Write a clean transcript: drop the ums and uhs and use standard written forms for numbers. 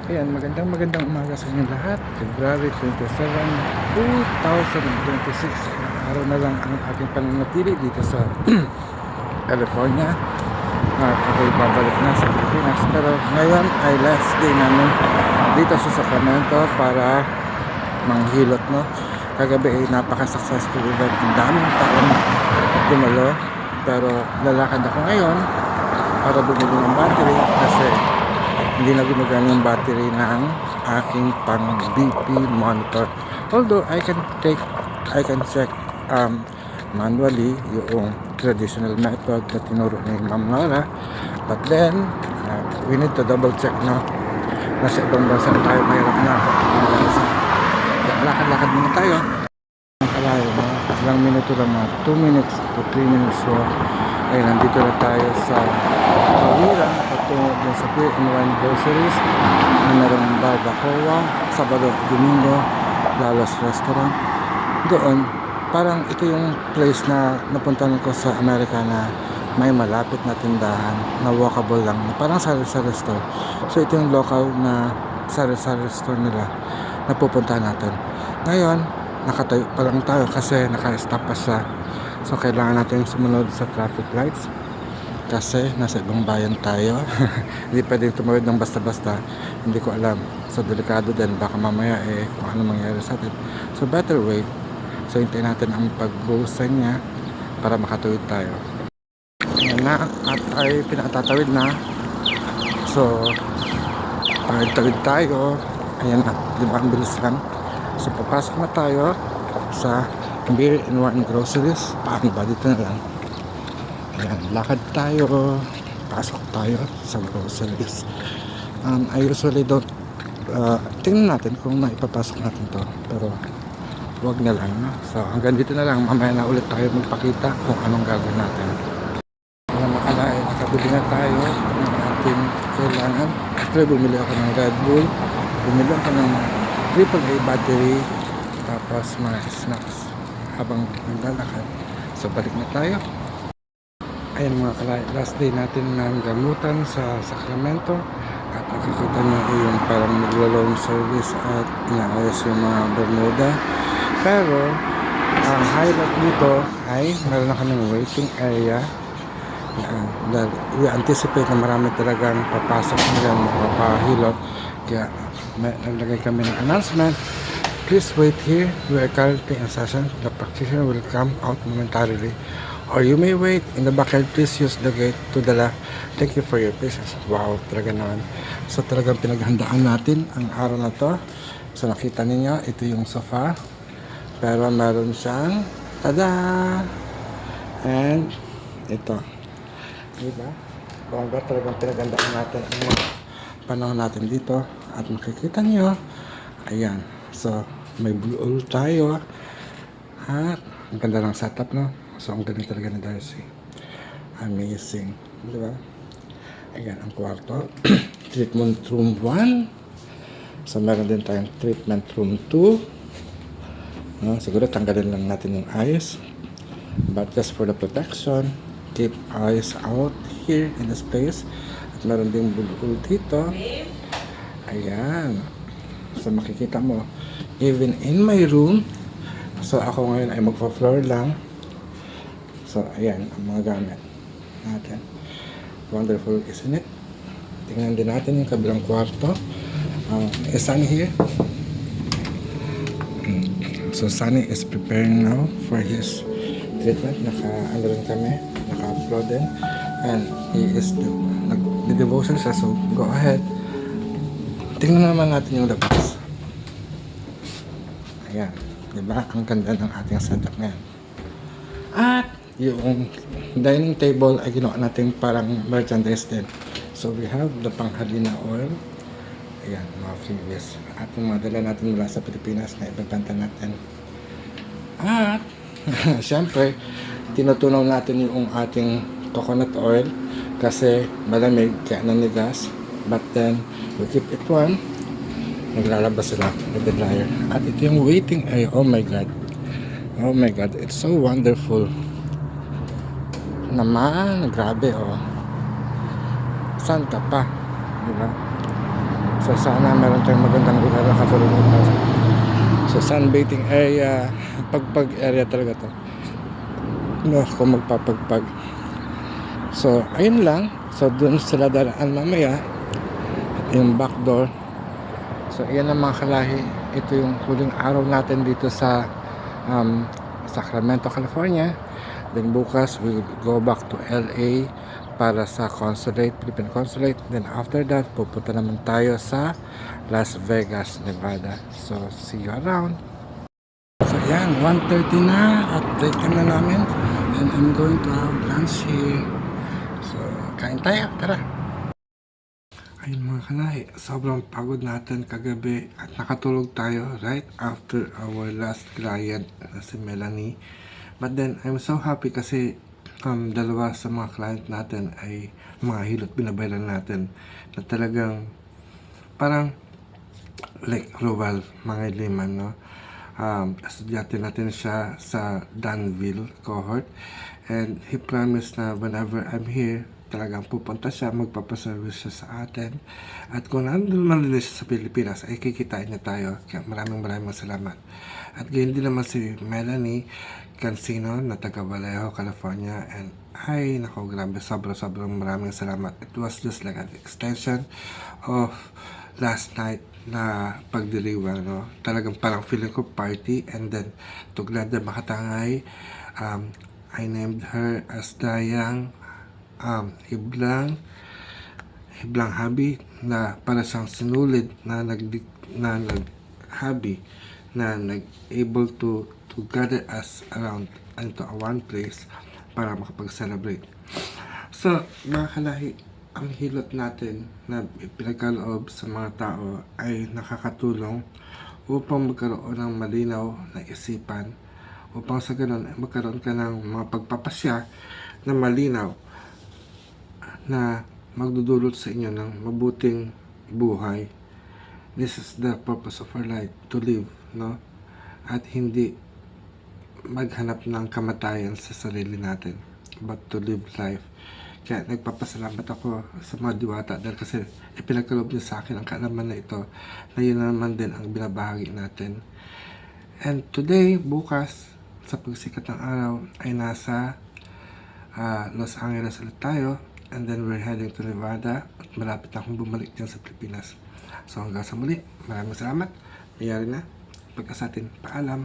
Ayan, magandang umaga sa inyo lahat. February 27, 2026. Araw na lang ang aking pananatili dito sa California. At ako'y babalik na sa Pilipinas. Pero ngayon ay last day namin dito sa Sacramento para manghilot, no? Kagabi ay napaka-successful event. Ang daming taong dumalo. Pero lalakad ako ngayon para bumili ng battery kasi hindi na gumagana yung battery ng aking pang BP monitor. Although I can check manually yung traditional method na tinuro ni Ma'am Nora, but then we need to double check na nasa ibang bansa tayo, mahirap na ako. Lakad-lakad muna tayo. Kalayo, ilang minuto lang, 2 minutes to 3 minutes walk. Ay, nandito na tayo sa Tawiran patungo din sa Beer and Wine Groceries na merong barbacoa, Sabado at Domingo, Lalo's Restaurant. Doon, parang ito yung place na napuntahan ko sa Amerika na may malapit na tindahan na walkable lang, na parang sari-sari store. So ito yung local na sari-sari store nila na pupuntahan natin. Ngayon, nakatayo pa lang tayo kasi naka-stop pa siya. So kailangan natin sumunod sa traffic lights kasi nasa ibang bayan tayo. Hindi pwedeng tumawid ng basta-basta. Hindi ko alam. So delikado din. Baka mamaya kung ano mangyari sa atin. So better wait. So hintayin natin ang pag-grosan niya para makatawid tayo. Ayan na. At ay pinatatawid na. So tawid tayo. Ayan na. Di ba ang bilis lang? So papasok na tayo sa Beer and Wine Groceries. Paano ba? Dito na lang. Ayan, lakad tayo. Pasok tayo sa groceries. I usually don't tingnan natin kung maipapasok natin to. Pero wag na lang. No? So hanggang dito na lang. Mamaya na ulit tayo magpakita kung anong gagawin natin. Wala makalain. Nakabili na tayo ng ating kailangan. Actually, bumili ako ng Red Bull. Bumili ako ng AAA battery. Tapos mga snacks habang naglalakad. So balik na tayo. Ayan mga kalay, last day natin ng gamutan sa Sacramento at nakikita nyo yung parang naglo-loan service at inaayos yung mga Bermuda. Pero ang highlight dito ay meron na kaming waiting area. Dahil we anticipate na marami talagang papasok nila, magpapahilot, kaya naglagay kami ng announcement. Please wait here. We are currently in session. The practitioner will come out momentarily. Or you may wait in the backyard. Please use the gate to the left. Thank you for your patience. Wow, talaga naman. So talagang pinaghandaan natin ang araw na to. So nakita niyo, ito yung sofa. Pero meron siyang tada! And ito. Diba? Baka talagang pinaghandaan natin ang mga panahon natin dito. At makikita niyo, ayan. So may blue oil tayo. At ang ganda ng setup, no? So ang ganda talaga ni Darcy. Amazing. Diba? Ayan ang kwarto. Treatment room 1. So meron din tayong treatment room 2. No? Siguro tanggalin lang natin yung eyes. But just for the protection, keep eyes out here in the space. At meron din blue oil dito. Ayan. So makikita mo, even in my room, so ako ngayon ay magpa-floor lang. So ayan ang mga gamit natin. Wonderful, isn't it? Tingnan din natin yung kabilang kwarto. Is Sunny here? So Sunny is preparing now for his treatment. Naka-ano rin kami, naka-upload din. And he is nag-devotion siya, so go ahead. Tingnan naman natin yung labas. Ayan, diba? Ang ganda ng ating setup ngayon. At yung dining table ay ginawa natin parang merchandise din. So we have the panghalina oil. Ayan, mga freebies. At yung mga dala natin mula sa Pilipinas na ibabanta natin. At syempre, tinutunaw natin yung ating coconut oil kasi malamig kaya nanigas. But then we keep it warm. Naglalabas sila with the dryer. At ito yung waiting area. Oh my god, it's so wonderful naman. Grabe, oh. Saan ka pa, diba? So sana meron tayong magandang lugar na katulad nito. So sunbathing area, pagpag area talaga to. No, kung magpapagpag. So ayun lang. So dun sila daraan mamaya, yung back door. So ayan ang mga kalahi. Ito yung huling araw natin dito sa Sacramento, California. Then bukas we will go back to LA para sa consulate, Philippine consulate. Then after that, pupunta naman tayo sa Las Vegas, Nevada. So see you around. So yan, 1:30 na at break time na namin. And I'm going to have lunch here. So kain tayo, tara. Ayun mga kanahi, sobrang pagod natin kagabi at nakatulog tayo right after our last client na si Melanie. But then, I'm so happy kasi dalawa sa mga client natin ay mga hilot binabayaran natin na talagang parang like Roval, mga liman, no? Estudyante natin siya sa Danville cohort and he promised na whenever I'm here talagang pupunta siya, magpapaservice siya sa atin at kung nandun man din siya sa Pilipinas ay kikitain niya tayo, kaya maraming salamat. At gayon din naman si Melanie Cancino na taga Vallejo, California, and ay nako grabe, sobrang maraming salamat. It was just like an extension of last night na pagdiriwang, no? Talagang parang feeling ko party, and then to glad na makatangay, I named her as Dayang Hiblang Habi, na para siyang sinulid na nag-habi na able to gather us around into one place para makapag-celebrate. So mga kalahi, ang hilot natin na pinagkaloob sa mga tao ay nakakatulong upang magkaroon ng malinaw na isipan, upang sa ganun ay magkaroon ka ng mga pagpapasya na malinaw na magdudulot sa inyo ng mabuting buhay. This is the purpose of our life, to live, no? At hindi maghanap ng kamatayan sa sarili natin, but to live life. Kaya nagpapasalamat ako sa mga diwata dahil kasi ipinagkaloob niya sa akin ang kaalaman na ito, na yun naman din ang binabahagi natin. And today, bukas, sa pagsikat ng araw, ay nasa Los Angeles ulit tayo. And then we're heading to Nevada at malapit na akong bumalik dyan sa Pilipinas. So hanggang sa muli, maraming salamat. Mayari na. Pagkasatin, paalam.